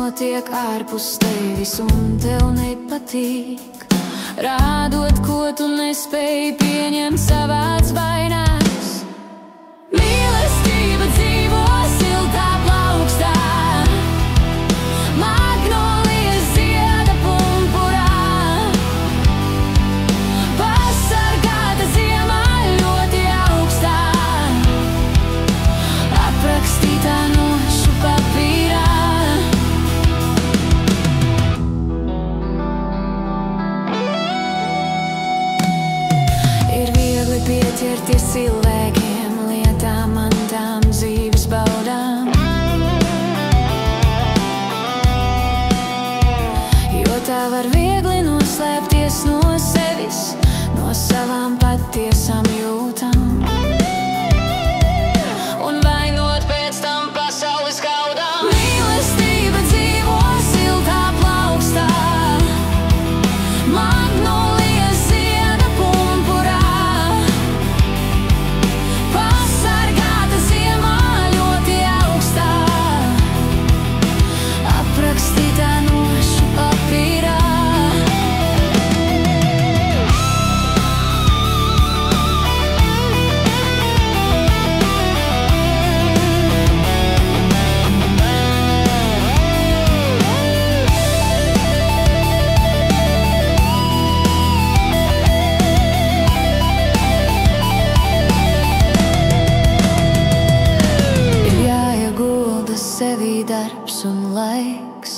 notiek ārpus tevis un tev nepatīk, rādot, ko tu nespēji pieņemt savās vainās. Mīlestība dzīvo siltā plaukstā, magnolijas zieda pumpurā, pasargāta ziemā ļoti augstā, aprakstītā nošu papīrā. Ir viegli pieķerties cilvēkiem, lietām, mantām, dzīves baudām, jo tā var viegli noslēpties no sevis, no savām patiesām jūtām, un vainot pēc tam pasaules kaudām. Mīlestība dzīvo siltā plaukstā, magnolijas zieda pumpurā, pasargāta ziemā ļoti augstā, aprakstītā nošu papīrā. Ir jāiegulda sevī darbs un laiks,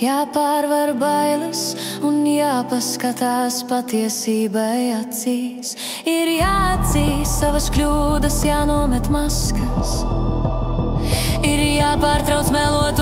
jāpārvar bailes un jāpaskatās patiesībai acīs. Ir jāatzīst savas kļūdas, jānomet maskas, ir jāpārtrauc melot